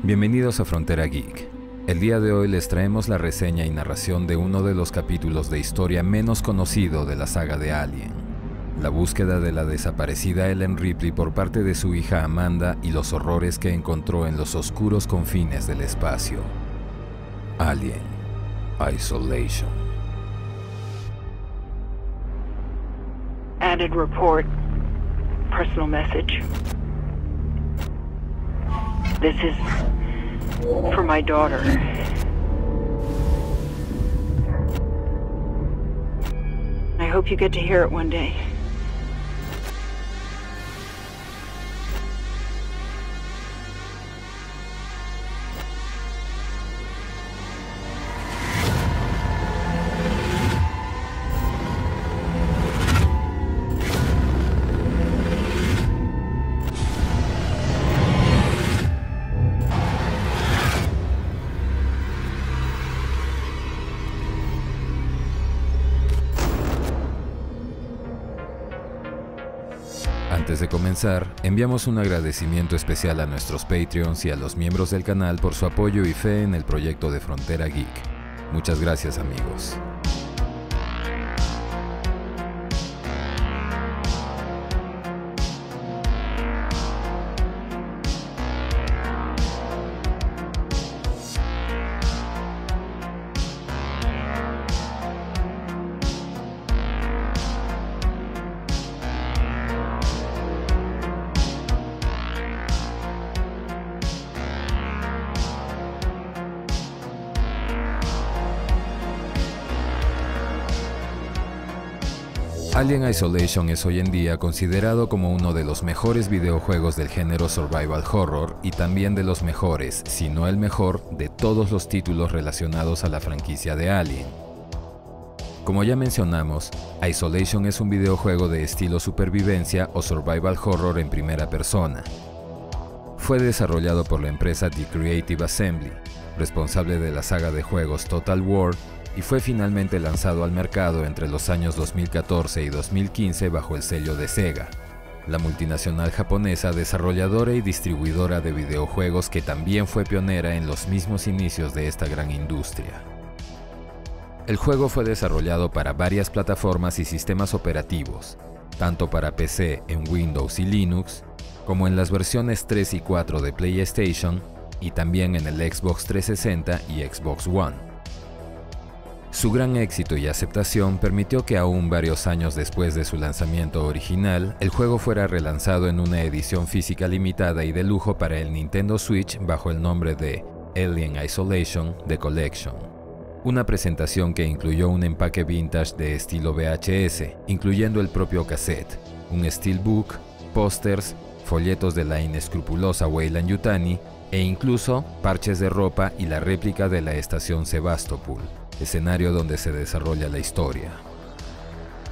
Bienvenidos a Frontera Geek. El día de hoy les traemos la reseña y narración de uno de los capítulos de historia menos conocido de la saga de Alien. La búsqueda de la desaparecida Ellen Ripley por parte de su hija Amanda y los horrores que encontró en los oscuros confines del espacio. Alien Isolation. Added report. Personal message. This is for my daughter. I hope you get to hear it one day. Antes de comenzar, enviamos un agradecimiento especial a nuestros Patreons y a los miembros del canal por su apoyo y fe en el proyecto de Frontera Geek. Muchas gracias, amigos. Alien Isolation es hoy en día considerado como uno de los mejores videojuegos del género survival horror y también de los mejores, si no el mejor, de todos los títulos relacionados a la franquicia de Alien. Como ya mencionamos, Isolation es un videojuego de estilo supervivencia o survival horror en primera persona. Fue desarrollado por la empresa The Creative Assembly, responsable de la saga de juegos Total War, y fue finalmente lanzado al mercado entre los años 2014 y 2015 bajo el sello de Sega, la multinacional japonesa desarrolladora y distribuidora de videojuegos que también fue pionera en los mismos inicios de esta gran industria. El juego fue desarrollado para varias plataformas y sistemas operativos, tanto para PC en Windows y Linux, como en las versiones 3 y 4 de PlayStation y también en el Xbox 360 y Xbox One. Su gran éxito y aceptación permitió que aún varios años después de su lanzamiento original, el juego fuera relanzado en una edición física limitada y de lujo para el Nintendo Switch bajo el nombre de Alien Isolation The Collection. Una presentación que incluyó un empaque vintage de estilo VHS, incluyendo el propio cassette, un steelbook, pósters, folletos de la inescrupulosa Weyland-Yutani e incluso parches de ropa y la réplica de la estación Sebastopol, escenario donde se desarrolla la historia.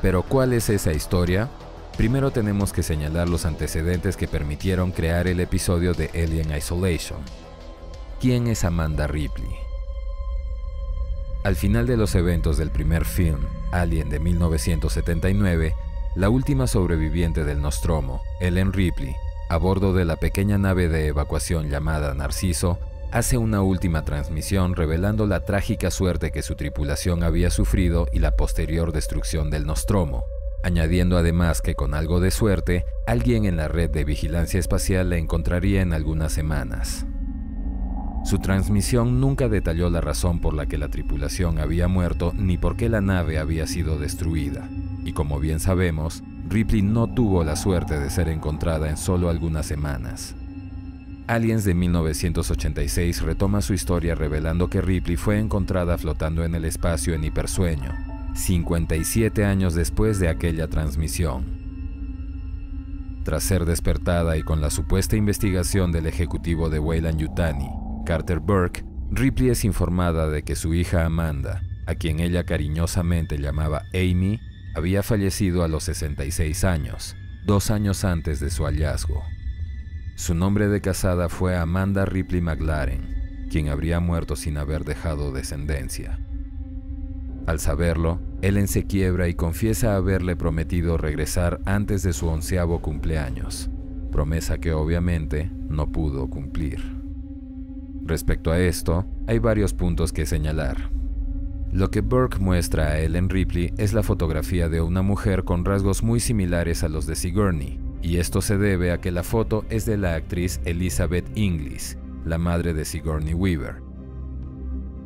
Pero ¿cuál es esa historia? Primero tenemos que señalar los antecedentes que permitieron crear el episodio de Alien Isolation. ¿Quién es Amanda Ripley? Al final de los eventos del primer film, Alien de 1979, la última sobreviviente del Nostromo, Ellen Ripley, a bordo de la pequeña nave de evacuación llamada Narciso, hace una última transmisión revelando la trágica suerte que su tripulación había sufrido y la posterior destrucción del Nostromo, añadiendo además que con algo de suerte, alguien en la red de vigilancia espacial la encontraría en algunas semanas. Su transmisión nunca detalló la razón por la que la tripulación había muerto ni por qué la nave había sido destruida, y como bien sabemos, Ripley no tuvo la suerte de ser encontrada en solo algunas semanas. Aliens de 1986 retoma su historia revelando que Ripley fue encontrada flotando en el espacio en hipersueño, 57 años después de aquella transmisión. Tras ser despertada y con la supuesta investigación del ejecutivo de Weyland-Yutani, Carter Burke, Ripley es informada de que su hija Amanda, a quien ella cariñosamente llamaba Amy, había fallecido a los 66 años, 2 años antes de su hallazgo. Su nombre de casada fue Amanda Ripley McLaren, quien habría muerto sin haber dejado descendencia. Al saberlo, Ellen se quiebra y confiesa haberle prometido regresar antes de su 11º cumpleaños, promesa que obviamente no pudo cumplir. Respecto a esto, hay varios puntos que señalar. Lo que Burke muestra a Ellen Ripley es la fotografía de una mujer con rasgos muy similares a los de Sigourney, y esto se debe a que la foto es de la actriz Elizabeth Inglis, la madre de Sigourney Weaver.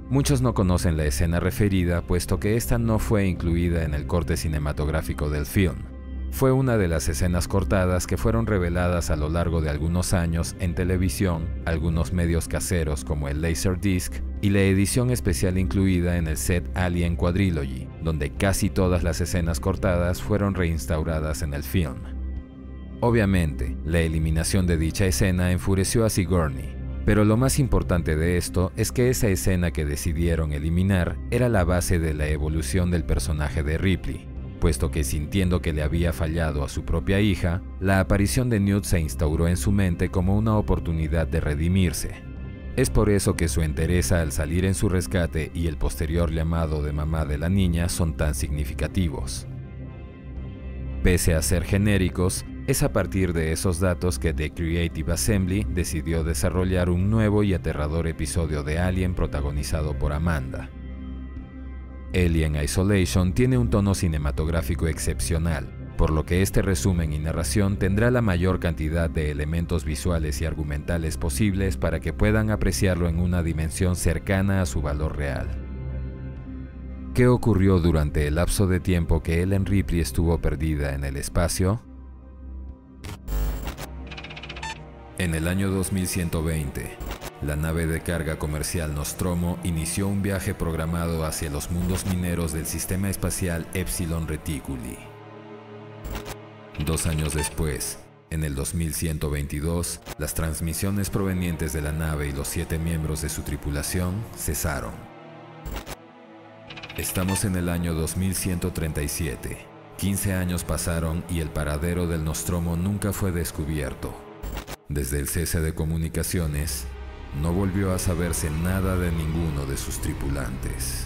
Muchos no conocen la escena referida, puesto que esta no fue incluida en el corte cinematográfico del film. Fue una de las escenas cortadas que fueron reveladas a lo largo de algunos años en televisión, algunos medios caseros como el Laserdisc y la edición especial incluida en el set Alien Quadrilogy, donde casi todas las escenas cortadas fueron reinstauradas en el film. Obviamente, la eliminación de dicha escena enfureció a Sigourney, pero lo más importante de esto es que esa escena que decidieron eliminar era la base de la evolución del personaje de Ripley, puesto que sintiendo que le había fallado a su propia hija, la aparición de Newt se instauró en su mente como una oportunidad de redimirse. Es por eso que su entereza al salir en su rescate y el posterior llamado de mamá de la niña son tan significativos. Pese a ser genéricos, es a partir de esos datos que The Creative Assembly decidió desarrollar un nuevo y aterrador episodio de Alien protagonizado por Amanda. Alien Isolation tiene un tono cinematográfico excepcional, por lo que este resumen y narración tendrá la mayor cantidad de elementos visuales y argumentales posibles para que puedan apreciarlo en una dimensión cercana a su valor real. ¿Qué ocurrió durante el lapso de tiempo que Ellen Ripley estuvo perdida en el espacio? En el año 2120, la nave de carga comercial Nostromo inició un viaje programado hacia los mundos mineros del sistema espacial Epsilon Reticuli. 2 años después, en el 2122, las transmisiones provenientes de la nave y los 7 miembros de su tripulación cesaron. Estamos en el año 2137. 15 años pasaron y el paradero del Nostromo nunca fue descubierto. Desde el cese de comunicaciones, no volvió a saberse nada de ninguno de sus tripulantes.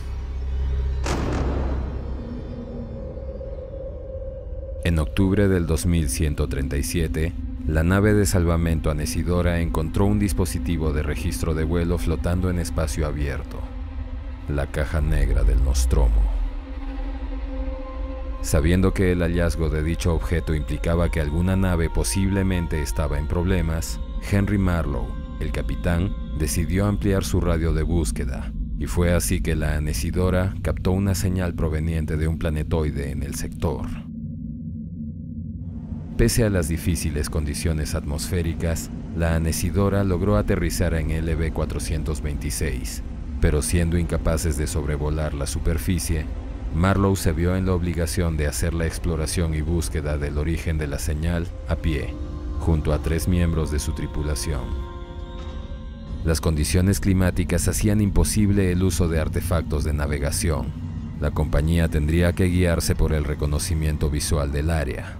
En octubre del 2137, la nave de salvamento Anesidora encontró un dispositivo de registro de vuelo flotando en espacio abierto, la caja negra del Nostromo. Sabiendo que el hallazgo de dicho objeto implicaba que alguna nave posiblemente estaba en problemas, Henry Marlowe, el capitán, decidió ampliar su radio de búsqueda, y fue así que la Anesidora captó una señal proveniente de un planetoide en el sector. Pese a las difíciles condiciones atmosféricas, la Anesidora logró aterrizar en LV-426, pero siendo incapaces de sobrevolar la superficie, Marlowe se vio en la obligación de hacer la exploración y búsqueda del origen de la señal a pie, junto a 3 miembros de su tripulación. Las condiciones climáticas hacían imposible el uso de artefactos de navegación. La compañía tendría que guiarse por el reconocimiento visual del área.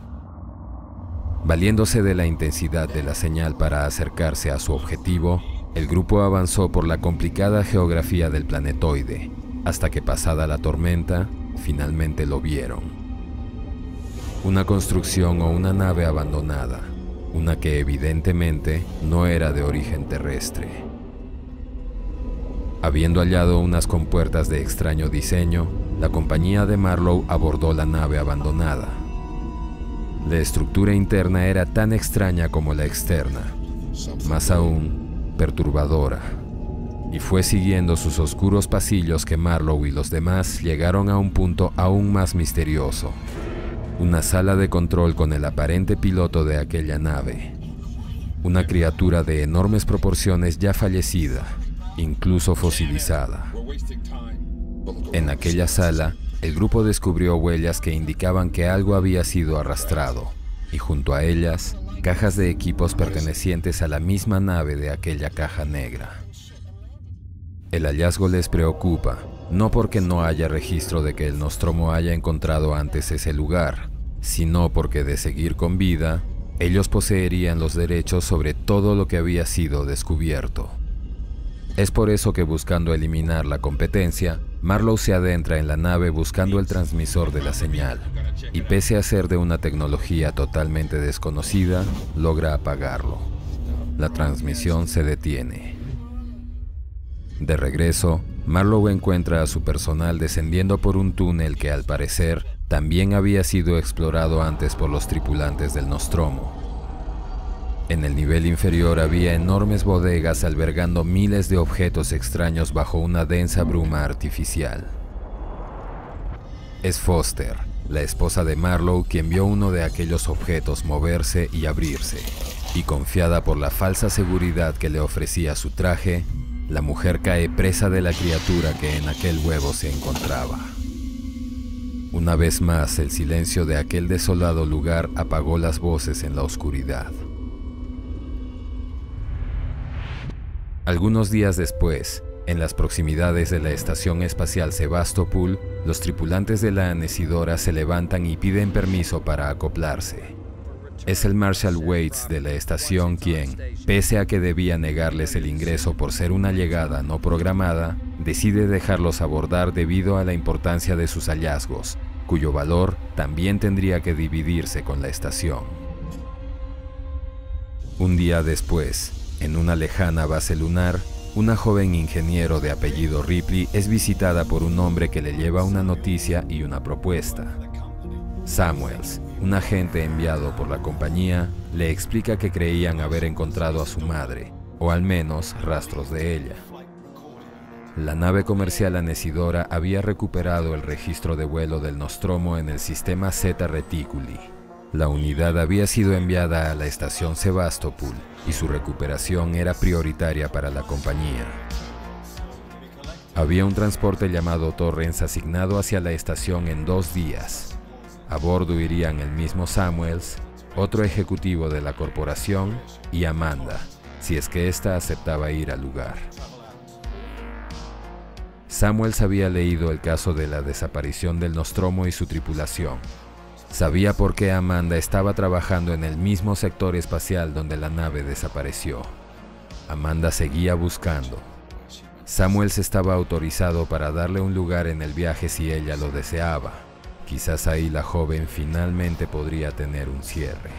Valiéndose de la intensidad de la señal para acercarse a su objetivo, el grupo avanzó por la complicada geografía del planetoide, hasta que pasada la tormenta, finalmente lo vieron. Una construcción o una nave abandonada, una que evidentemente no era de origen terrestre. Habiendo hallado unas compuertas de extraño diseño, la compañía de Marlowe abordó la nave abandonada. La estructura interna era tan extraña como la externa, más aún perturbadora, y fue siguiendo sus oscuros pasillos que Marlowe y los demás llegaron a un punto aún más misterioso, una sala de control con el aparente piloto de aquella nave, una criatura de enormes proporciones ya fallecida, incluso fosilizada. En aquella sala, el grupo descubrió huellas que indicaban que algo había sido arrastrado, y junto a ellas, cajas de equipos pertenecientes a la misma nave de aquella caja negra. El hallazgo les preocupa, no porque no haya registro de que el Nostromo haya encontrado antes ese lugar, sino porque de seguir con vida, ellos poseerían los derechos sobre todo lo que había sido descubierto. Es por eso que, buscando eliminar la competencia, Marlowe se adentra en la nave buscando el transmisor de la señal, y pese a ser de una tecnología totalmente desconocida, logra apagarlo. La transmisión se detiene. De regreso, Marlowe encuentra a su personal descendiendo por un túnel que, al parecer, también había sido explorado antes por los tripulantes del Nostromo. En el nivel inferior había enormes bodegas albergando miles de objetos extraños bajo una densa bruma artificial. Es Foster, la esposa de Marlowe, quien vio uno de aquellos objetos moverse y abrirse, y confiada por la falsa seguridad que le ofrecía su traje, la mujer cae presa de la criatura que en aquel huevo se encontraba. Una vez más, el silencio de aquel desolado lugar apagó las voces en la oscuridad. Algunos días después, en las proximidades de la estación espacial Sebastopol, los tripulantes de la Anesidora se levantan y piden permiso para acoplarse. Es el Marshal Waits de la estación quien, pese a que debía negarles el ingreso por ser una llegada no programada, decide dejarlos abordar debido a la importancia de sus hallazgos, cuyo valor también tendría que dividirse con la estación. Un día después, en una lejana base lunar, una joven ingeniero de apellido Ripley es visitada por un hombre que le lleva una noticia y una propuesta. Samuels, un agente enviado por la compañía, le explica que creían haber encontrado a su madre, o al menos rastros de ella. La nave comercial Anesidora había recuperado el registro de vuelo del Nostromo en el sistema Zeta Reticuli. La unidad había sido enviada a la estación Sebastopol y su recuperación era prioritaria para la compañía. Había un transporte llamado Torrens asignado hacia la estación en 2 días. A bordo irían el mismo Samuels, otro ejecutivo de la corporación y Amanda, si es que ésta aceptaba ir al lugar. Samuels había leído el caso de la desaparición del Nostromo y su tripulación. Sabía por qué Amanda estaba trabajando en el mismo sector espacial donde la nave desapareció. Amanda seguía buscando. Samuels estaba autorizado para darle un lugar en el viaje si ella lo deseaba. Quizás ahí la joven finalmente podría tener un cierre.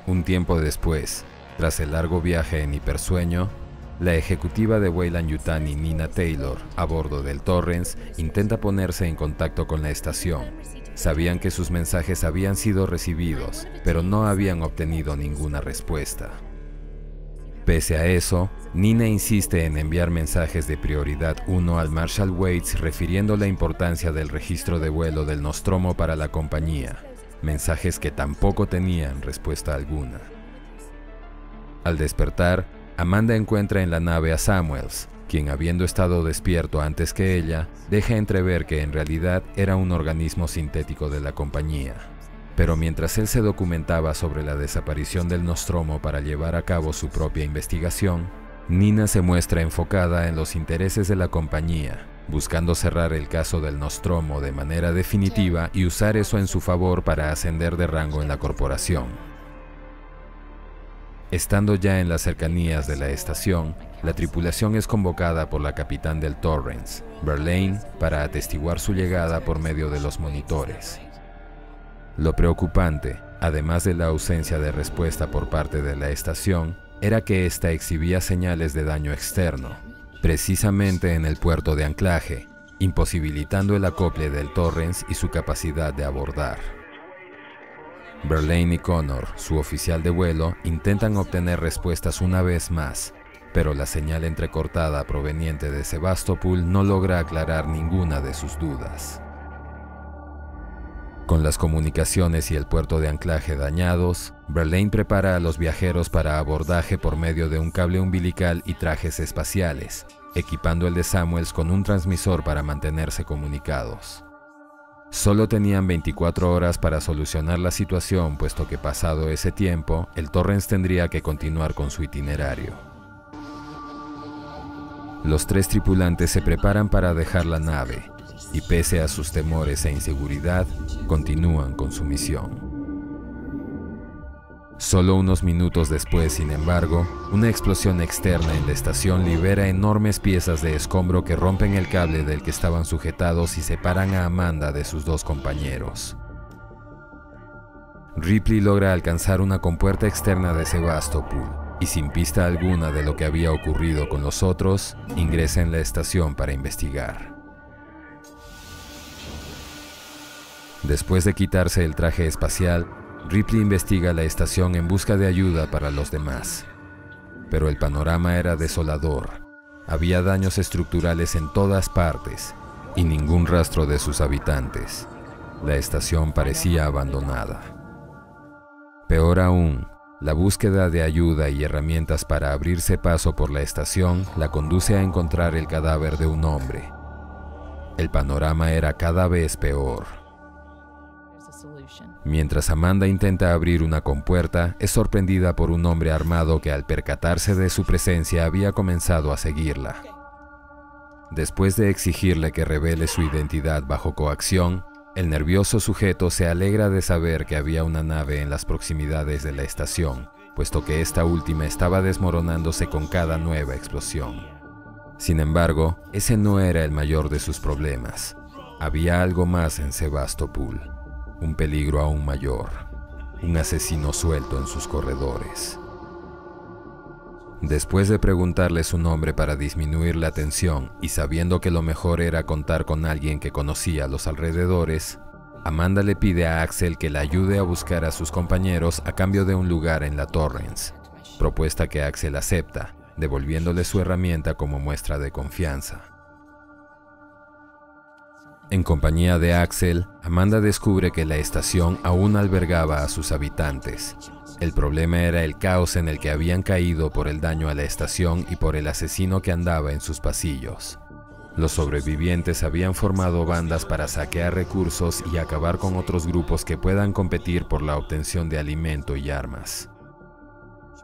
Un tiempo después, tras el largo viaje en hipersueño, la ejecutiva de Weyland-Yutani, Nina Taylor, a bordo del Torrens, intenta ponerse en contacto con la estación. Sabían que sus mensajes habían sido recibidos, pero no habían obtenido ninguna respuesta. Pese a eso, Nina insiste en enviar mensajes de prioridad 1 al Marshal Waits refiriendo la importancia del registro de vuelo del Nostromo para la compañía, mensajes que tampoco tenían respuesta alguna. Al despertar, Amanda encuentra en la nave a Samuels, quien, habiendo estado despierto antes que ella, deja entrever que en realidad era un organismo sintético de la compañía. Pero mientras él se documentaba sobre la desaparición del Nostromo para llevar a cabo su propia investigación, Nina se muestra enfocada en los intereses de la compañía, buscando cerrar el caso del Nostromo de manera definitiva y usar eso en su favor para ascender de rango en la corporación. Estando ya en las cercanías de la estación, la tripulación es convocada por la capitán del Torrens, Verlaine, para atestiguar su llegada por medio de los monitores. Lo preocupante, además de la ausencia de respuesta por parte de la estación, era que ésta exhibía señales de daño externo, precisamente en el puerto de anclaje, imposibilitando el acople del Torrens y su capacidad de abordar. Verlaine y Connor, su oficial de vuelo, intentan obtener respuestas una vez más, pero la señal entrecortada proveniente de Sebastopol no logra aclarar ninguna de sus dudas. Con las comunicaciones y el puerto de anclaje dañados, Verlaine prepara a los viajeros para abordaje por medio de un cable umbilical y trajes espaciales, equipando el de Samuels con un transmisor para mantenerse comunicados. Solo tenían 24 horas para solucionar la situación, puesto que pasado ese tiempo, el Torrens tendría que continuar con su itinerario. Los 3 tripulantes se preparan para dejar la nave, y pese a sus temores e inseguridad, continúan con su misión. Solo unos minutos después, sin embargo, una explosión externa en la estación libera enormes piezas de escombro que rompen el cable del que estaban sujetados y separan a Amanda de sus 2 compañeros. Ripley logra alcanzar una compuerta externa de Sebastopol, y sin pista alguna de lo que había ocurrido con los otros, ingresa en la estación para investigar. Después de quitarse el traje espacial, Ripley investiga la estación en busca de ayuda para los demás. Pero el panorama era desolador. Había daños estructurales en todas partes y ningún rastro de sus habitantes. La estación parecía abandonada. Peor aún, la búsqueda de ayuda y herramientas para abrirse paso por la estación la conduce a encontrar el cadáver de un hombre. El panorama era cada vez peor. Mientras Amanda intenta abrir una compuerta, es sorprendida por un hombre armado que al percatarse de su presencia había comenzado a seguirla. Después de exigirle que revele su identidad bajo coacción, el nervioso sujeto se alegra de saber que había una nave en las proximidades de la estación, puesto que esta última estaba desmoronándose con cada nueva explosión. Sin embargo, ese no era el mayor de sus problemas. Había algo más en Sebastopol. Un peligro aún mayor, un asesino suelto en sus corredores. Después de preguntarle su nombre para disminuir la tensión y sabiendo que lo mejor era contar con alguien que conocía los alrededores, Amanda le pide a Axel que la ayude a buscar a sus compañeros a cambio de un lugar en la Torrens, propuesta que Axel acepta, devolviéndole su herramienta como muestra de confianza. En compañía de Axel, Amanda descubre que la estación aún albergaba a sus habitantes. El problema era el caos en el que habían caído por el daño a la estación y por el asesino que andaba en sus pasillos. Los sobrevivientes habían formado bandas para saquear recursos y acabar con otros grupos que puedan competir por la obtención de alimento y armas.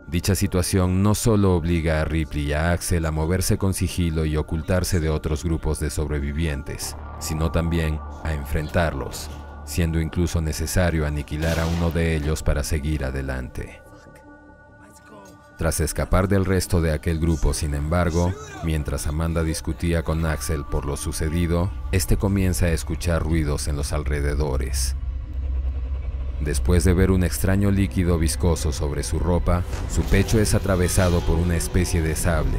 Dicha situación no solo obliga a Ripley y a Axel a moverse con sigilo y ocultarse de otros grupos de sobrevivientes, sino también a enfrentarlos, siendo incluso necesario aniquilar a uno de ellos para seguir adelante. Tras escapar del resto de aquel grupo, sin embargo, mientras Amanda discutía con Axel por lo sucedido, este comienza a escuchar ruidos en los alrededores. Después de ver un extraño líquido viscoso sobre su ropa, su pecho es atravesado por una especie de sable,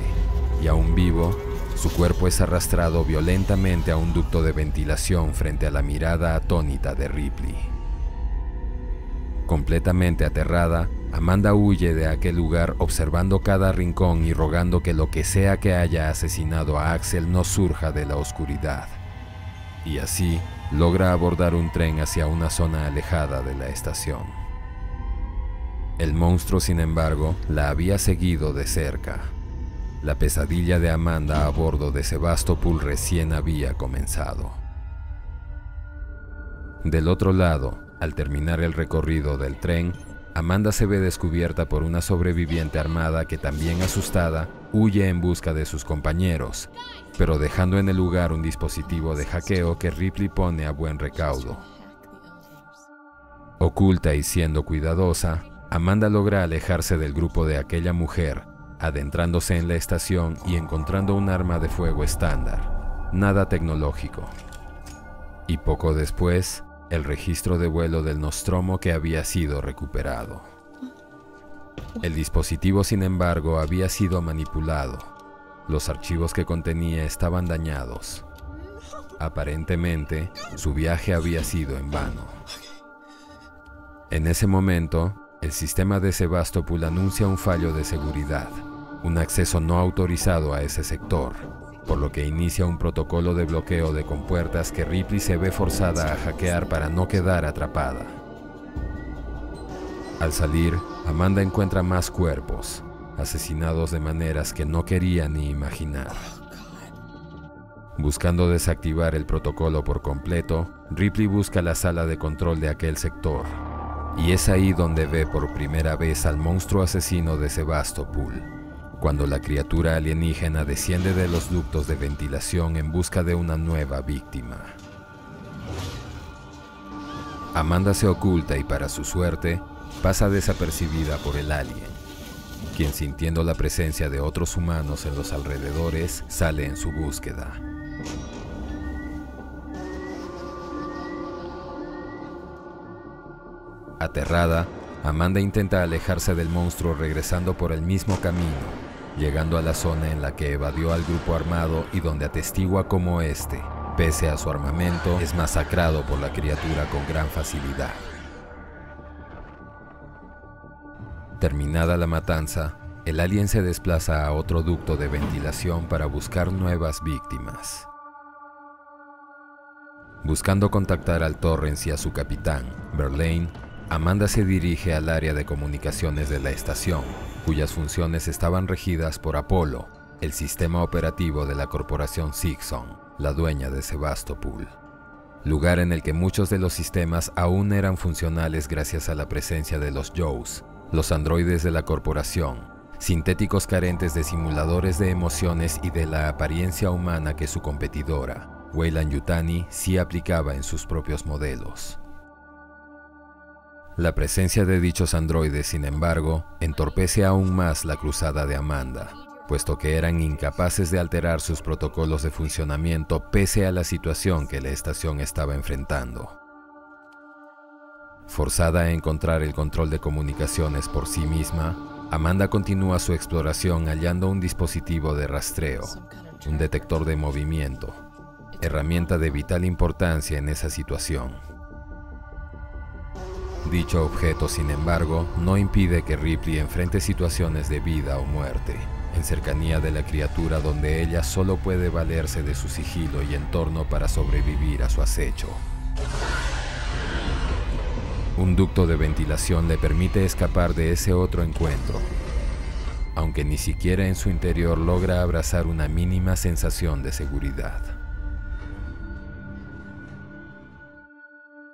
y aún vivo, su cuerpo es arrastrado violentamente a un ducto de ventilación frente a la mirada atónita de Ripley. Completamente aterrada, Amanda huye de aquel lugar observando cada rincón y rogando que lo que sea que haya asesinado a Axel no surja de la oscuridad. Y así, logra abordar un tren hacia una zona alejada de la estación. El monstruo, sin embargo, la había seguido de cerca. La pesadilla de Amanda a bordo de Sebastopol recién había comenzado. Del otro lado, al terminar el recorrido del tren, Amanda se ve descubierta por una sobreviviente armada que, también asustada, huye en busca de sus compañeros, pero dejando en el lugar un dispositivo de hackeo que Ripley pone a buen recaudo. Oculta y siendo cuidadosa, Amanda logra alejarse del grupo de aquella mujer, adentrándose en la estación y encontrando un arma de fuego estándar, nada tecnológico. Y poco después, el registro de vuelo del Nostromo que había sido recuperado. El dispositivo, sin embargo, había sido manipulado. Los archivos que contenía estaban dañados. Aparentemente, su viaje había sido en vano. En ese momento, el sistema de Sebastopol anuncia un fallo de seguridad, un acceso no autorizado a ese sector, por lo que inicia un protocolo de bloqueo de compuertas que Ripley se ve forzada a hackear para no quedar atrapada. Al salir, Amanda encuentra más cuerpos, asesinados de maneras que no quería ni imaginar. Buscando desactivar el protocolo por completo, Ripley busca la sala de control de aquel sector, y es ahí donde ve por primera vez al monstruo asesino de Sebastopol, cuando la criatura alienígena desciende de los ductos de ventilación en busca de una nueva víctima. Amanda se oculta y, para su suerte, pasa desapercibida por el alien, quien, sintiendo la presencia de otros humanos en los alrededores, sale en su búsqueda. Aterrada, Amanda intenta alejarse del monstruo regresando por el mismo camino, llegando a la zona en la que evadió al grupo armado y donde atestigua cómo este, pese a su armamento, es masacrado por la criatura con gran facilidad. Terminada la matanza, el alien se desplaza a otro ducto de ventilación para buscar nuevas víctimas. Buscando contactar al Torrens y a su capitán, Verlaine, Amanda se dirige al área de comunicaciones de la estación, cuyas funciones estaban regidas por Apollo, el sistema operativo de la corporación Seegson, la dueña de Sebastopol, lugar en el que muchos de los sistemas aún eran funcionales gracias a la presencia de los Joes, los androides de la corporación, sintéticos carentes de simuladores de emociones y de la apariencia humana que su competidora, Weyland-Yutani, sí aplicaba en sus propios modelos. La presencia de dichos androides, sin embargo, entorpece aún más la cruzada de Amanda, puesto que eran incapaces de alterar sus protocolos de funcionamiento pese a la situación que la estación estaba enfrentando. Forzada a encontrar el control de comunicaciones por sí misma, Amanda continúa su exploración hallando un dispositivo de rastreo, un detector de movimiento, herramienta de vital importancia en esa situación. Dicho objeto, sin embargo, no impide que Ripley enfrente situaciones de vida o muerte, en cercanía de la criatura donde ella solo puede valerse de su sigilo y entorno para sobrevivir a su acecho. Un ducto de ventilación le permite escapar de ese otro encuentro, aunque ni siquiera en su interior logra abrazar una mínima sensación de seguridad.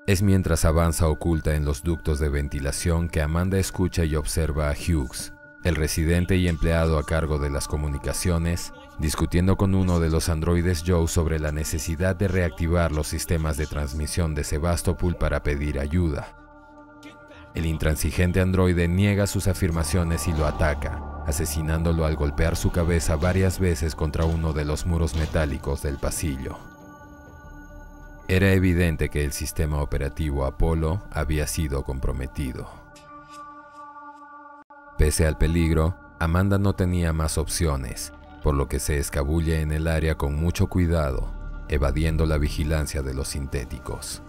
Es mientras avanza oculta en los ductos de ventilación que Amanda escucha y observa a Hughes, el residente y empleado a cargo de las comunicaciones, discutiendo con uno de los androides Joe sobre la necesidad de reactivar los sistemas de transmisión de Sebastopol para pedir ayuda. El intransigente androide niega sus afirmaciones y lo ataca, asesinándolo al golpear su cabeza varias veces contra uno de los muros metálicos del pasillo. Era evidente que el sistema operativo Apollo había sido comprometido. Pese al peligro, Amanda no tenía más opciones, por lo que se escabulle en el área con mucho cuidado, evadiendo la vigilancia de los sintéticos.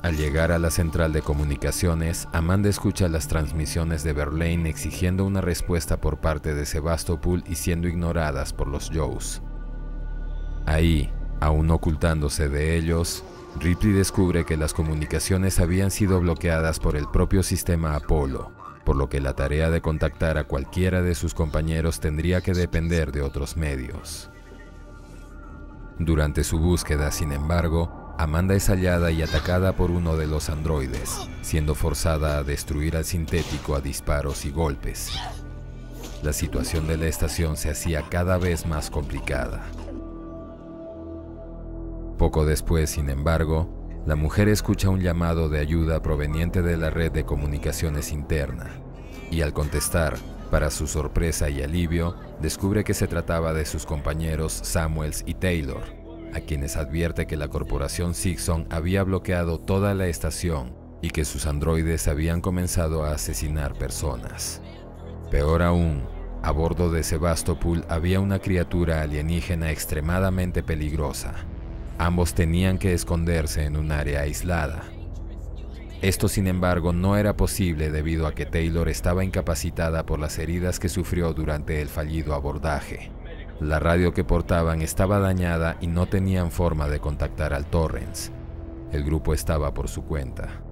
Al llegar a la central de comunicaciones, Amanda escucha las transmisiones de Verlaine exigiendo una respuesta por parte de Sebastopol y siendo ignoradas por los Joes. Ahí, aún ocultándose de ellos, Ripley descubre que las comunicaciones habían sido bloqueadas por el propio sistema Apollo, por lo que la tarea de contactar a cualquiera de sus compañeros tendría que depender de otros medios. Durante su búsqueda, sin embargo, Amanda es hallada y atacada por uno de los androides, siendo forzada a destruir al sintético a disparos y golpes. La situación de la estación se hacía cada vez más complicada. Poco después, sin embargo, la mujer escucha un llamado de ayuda proveniente de la red de comunicaciones interna, y al contestar, para su sorpresa y alivio, descubre que se trataba de sus compañeros Samuels y Taylor, a quienes advierte que la corporación Seegson había bloqueado toda la estación y que sus androides habían comenzado a asesinar personas. Peor aún, a bordo de Sebastopol había una criatura alienígena extremadamente peligrosa. Ambos tenían que esconderse en un área aislada. Esto, sin embargo, no era posible debido a que Taylor estaba incapacitada por las heridas que sufrió durante el fallido abordaje. La radio que portaban estaba dañada y no tenían forma de contactar al Torrens. El grupo estaba por su cuenta.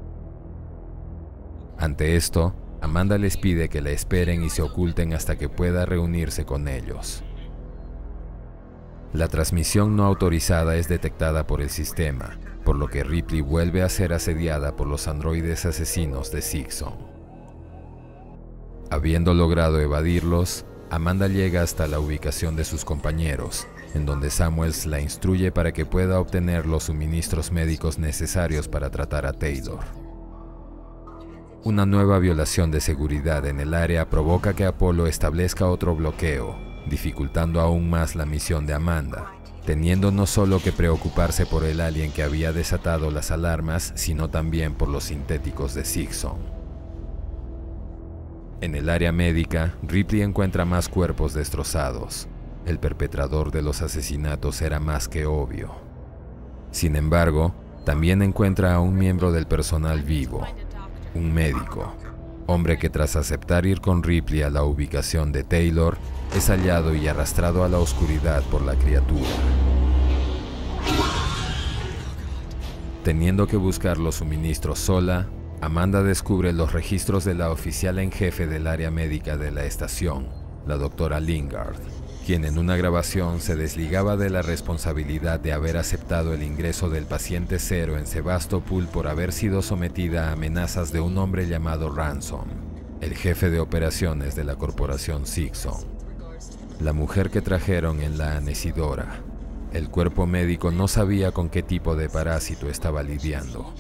Ante esto, Amanda les pide que la esperen y se oculten hasta que pueda reunirse con ellos. La transmisión no autorizada es detectada por el sistema, por lo que Ripley vuelve a ser asediada por los androides asesinos de Seegson. Habiendo logrado evadirlos, Amanda llega hasta la ubicación de sus compañeros, en donde Samuels la instruye para que pueda obtener los suministros médicos necesarios para tratar a Taylor. Una nueva violación de seguridad en el área provoca que Apollo establezca otro bloqueo, dificultando aún más la misión de Amanda, teniendo no solo que preocuparse por el alien que había desatado las alarmas, sino también por los sintéticos de Zixon. En el área médica, Ripley encuentra más cuerpos destrozados. El perpetrador de los asesinatos era más que obvio. Sin embargo, también encuentra a un miembro del personal vivo, un médico, hombre que tras aceptar ir con Ripley a la ubicación de Taylor, es hallado y arrastrado a la oscuridad por la criatura. Teniendo que buscar los suministros sola, Amanda descubre los registros de la oficial en jefe del área médica de la estación, la doctora Lingard, quien en una grabación se desligaba de la responsabilidad de haber aceptado el ingreso del paciente cero en Sebastopol por haber sido sometida a amenazas de un hombre llamado Ransom, el jefe de operaciones de la corporación Zixon. La mujer que trajeron en la anecidora. El cuerpo médico no sabía con qué tipo de parásito estaba lidiando.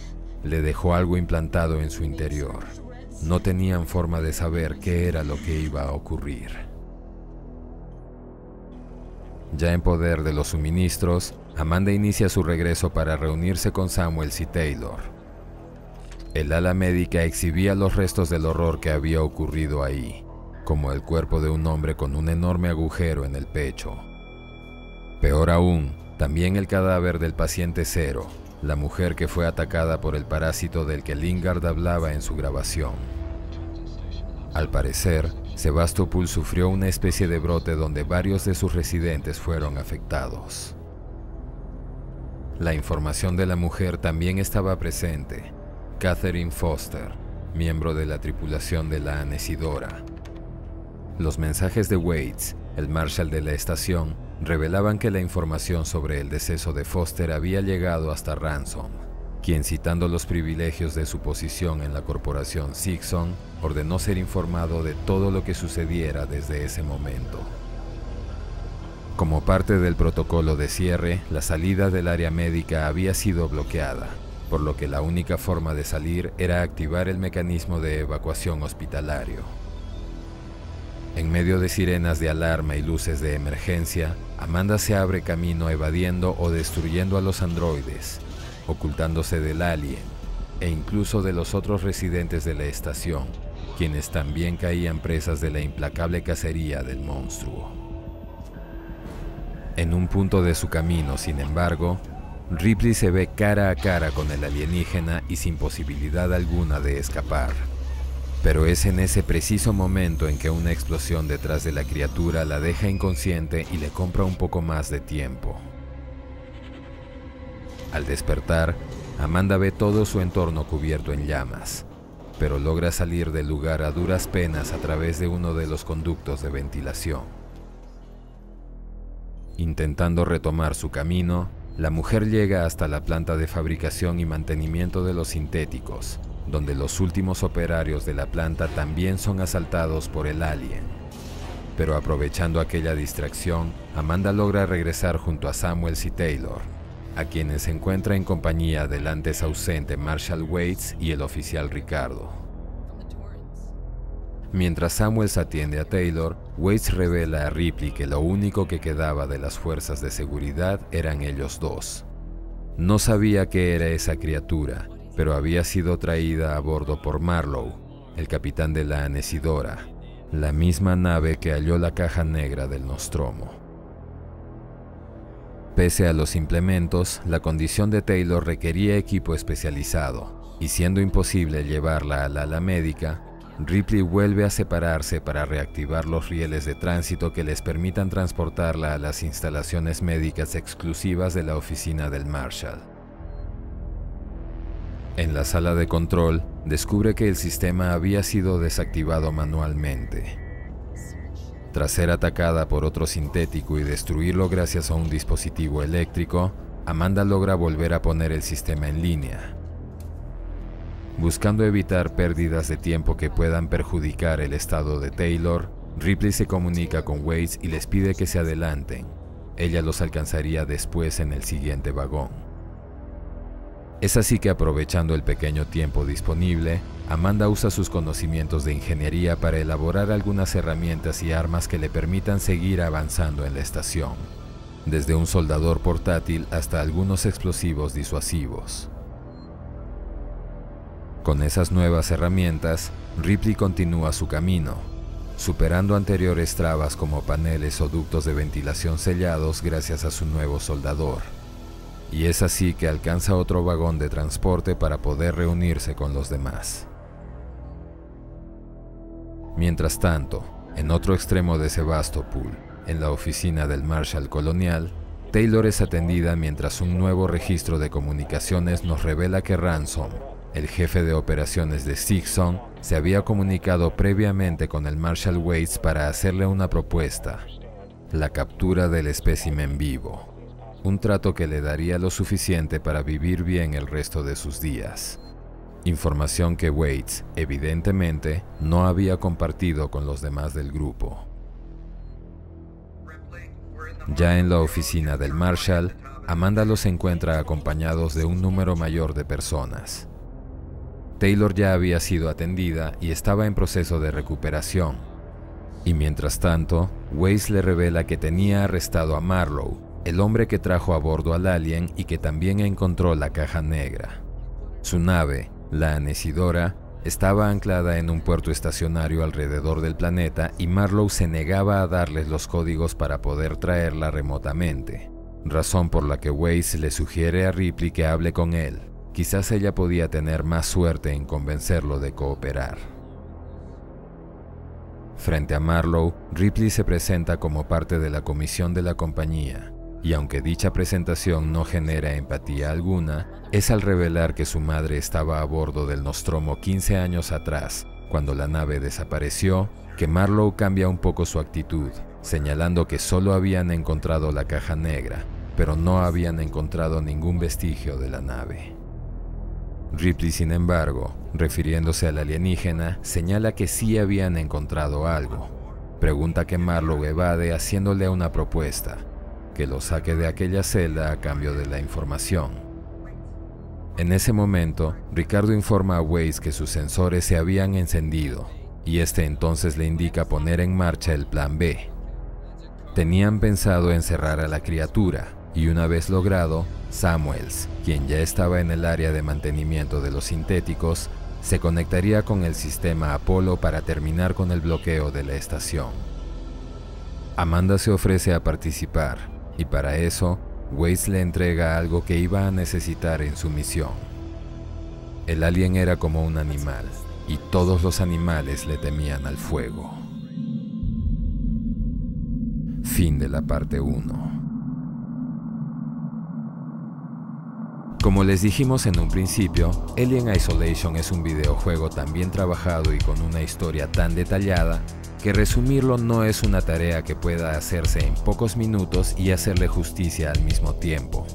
Le dejó algo implantado en su interior. No tenían forma de saber qué era lo que iba a ocurrir. Ya en poder de los suministros, Amanda inicia su regreso para reunirse con Samuels y Taylor. El ala médica exhibía los restos del horror que había ocurrido ahí, como el cuerpo de un hombre con un enorme agujero en el pecho. Peor aún, también el cadáver del paciente cero, la mujer que fue atacada por el parásito del que Lingard hablaba en su grabación. Al parecer, Sebastopol sufrió una especie de brote donde varios de sus residentes fueron afectados. La información de la mujer también estaba presente. Catherine Foster, miembro de la tripulación de la anecidora. Los mensajes de Waits, el marshal de la estación, revelaban que la información sobre el deceso de Foster había llegado hasta Ransom, quien, citando los privilegios de su posición en la corporación Zixon, ordenó ser informado de todo lo que sucediera desde ese momento. Como parte del protocolo de cierre, la salida del área médica había sido bloqueada, por lo que la única forma de salir era activar el mecanismo de evacuación hospitalario. En medio de sirenas de alarma y luces de emergencia, Amanda se abre camino evadiendo o destruyendo a los androides, ocultándose del alien e incluso de los otros residentes de la estación, quienes también caían presas de la implacable cacería del monstruo. En un punto de su camino, sin embargo, Ripley se ve cara a cara con el alienígena y sin posibilidad alguna de escapar. Pero es en ese preciso momento en que una explosión detrás de la criatura la deja inconsciente y le compra un poco más de tiempo. Al despertar, Amanda ve todo su entorno cubierto en llamas, pero logra salir del lugar a duras penas a través de uno de los conductos de ventilación. Intentando retomar su camino, la mujer llega hasta la planta de fabricación y mantenimiento de los sintéticos, donde los últimos operarios de la planta también son asaltados por el alien. Pero aprovechando aquella distracción, Amanda logra regresar junto a Samuels y Taylor, a quienes se encuentra en compañía del antes ausente Marshal Waits y el oficial Ricardo. Mientras Samuels atiende a Taylor, Waits revela a Ripley que lo único que quedaba de las fuerzas de seguridad eran ellos dos. No sabía qué era esa criatura, pero había sido traída a bordo por Marlowe, el capitán de la anecidora, la misma nave que halló la caja negra del Nostromo. Pese a los implementos, la condición de Taylor requería equipo especializado, y siendo imposible llevarla al ala médica, Ripley vuelve a separarse para reactivar los rieles de tránsito que les permitan transportarla a las instalaciones médicas exclusivas de la oficina del Marshal. En la sala de control, descubre que el sistema había sido desactivado manualmente. Tras ser atacada por otro sintético y destruirlo gracias a un dispositivo eléctrico, Amanda logra volver a poner el sistema en línea. Buscando evitar pérdidas de tiempo que puedan perjudicar el estado de Taylor, Ripley se comunica con Waits y les pide que se adelanten. Ella los alcanzaría después en el siguiente vagón. Es así que, aprovechando el pequeño tiempo disponible, Amanda usa sus conocimientos de ingeniería para elaborar algunas herramientas y armas que le permitan seguir avanzando en la estación. desde un soldador portátil hasta algunos explosivos disuasivos. Con esas nuevas herramientas, Ripley continúa su camino, superando anteriores trabas como paneles o ductos de ventilación sellados gracias a su nuevo soldador. Y es así que alcanza otro vagón de transporte para poder reunirse con los demás. Mientras tanto, en otro extremo de Sebastopol, en la oficina del Marshal Colonial, Taylor es atendida mientras un nuevo registro de comunicaciones nos revela que Ransom, el jefe de operaciones de Sixon, se había comunicado previamente con el Marshal Waits para hacerle una propuesta: la captura del espécimen vivo, un trato que le daría lo suficiente para vivir bien el resto de sus días. Información que Waits, evidentemente, no había compartido con los demás del grupo. Ya en la oficina del Marshal, Amanda los encuentra acompañados de un número mayor de personas. Taylor ya había sido atendida y estaba en proceso de recuperación. Y mientras tanto, Waits le revela que tenía arrestado a Marlowe, el hombre que trajo a bordo al alien y que también encontró la caja negra. Su nave, la Anesidora, estaba anclada en un puerto estacionario alrededor del planeta y Marlowe se negaba a darles los códigos para poder traerla remotamente, razón por la que Waits le sugiere a Ripley que hable con él. Quizás ella podía tener más suerte en convencerlo de cooperar. Frente a Marlowe, Ripley se presenta como parte de la comisión de la compañía, y aunque dicha presentación no genera empatía alguna, es al revelar que su madre estaba a bordo del Nostromo 15 años atrás, cuando la nave desapareció, que Marlowe cambia un poco su actitud, señalando que solo habían encontrado la caja negra, pero no habían encontrado ningún vestigio de la nave. Ripley, sin embargo, refiriéndose al alienígena, señala que sí habían encontrado algo. Pregunta que Marlowe evade haciéndole una propuesta: que lo saque de aquella celda a cambio de la información. En ese momento, Ricardo informa a Waits que sus sensores se habían encendido, y este entonces le indica poner en marcha el plan B. Tenían pensado encerrar a la criatura, y una vez logrado, Samuels, quien ya estaba en el área de mantenimiento de los sintéticos, se conectaría con el sistema Apolo para terminar con el bloqueo de la estación. Amanda se ofrece a participar, y para eso, Waits le entrega algo que iba a necesitar en su misión. El alien era como un animal, y todos los animales le temían al fuego. Fin de la parte 1. Como les dijimos en un principio, Alien Isolation es un videojuego tan bien trabajado y con una historia tan detallada que resumirlo no es una tarea que pueda hacerse en pocos minutos y hacerle justicia al mismo tiempo.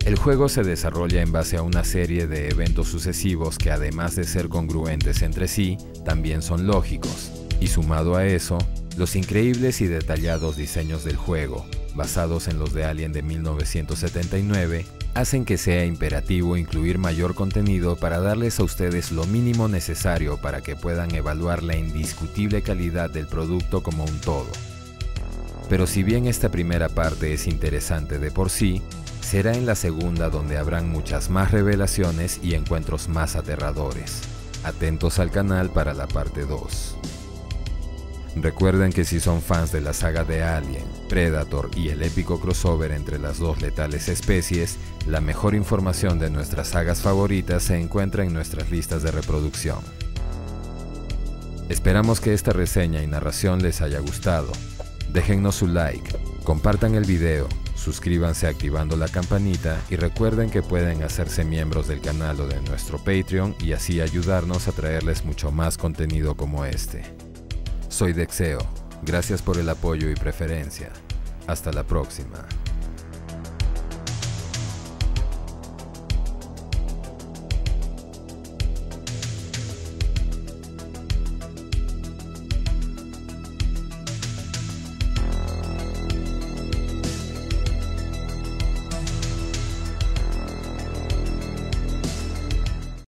El juego se desarrolla en base a una serie de eventos sucesivos que, además de ser congruentes entre sí, también son lógicos, y sumado a eso, los increíbles y detallados diseños del juego, basados en los de Alien de 1979, hacen que sea imperativo incluir mayor contenido para darles a ustedes lo mínimo necesario para que puedan evaluar la indiscutible calidad del producto como un todo. Pero si bien esta primera parte es interesante de por sí, será en la segunda donde habrán muchas más revelaciones y encuentros más aterradores. Atentos al canal para la parte 2. Recuerden que si son fans de la saga de Alien, Predator y el épico crossover entre las dos letales especies, la mejor información de nuestras sagas favoritas se encuentra en nuestras listas de reproducción. Esperamos que esta reseña y narración les haya gustado. Déjennos su like, compartan el video, suscríbanse activando la campanita y recuerden que pueden hacerse miembros del canal o de nuestro Patreon y así ayudarnos a traerles mucho más contenido como este. Soy Dexeo, gracias por el apoyo y preferencia. Hasta la próxima.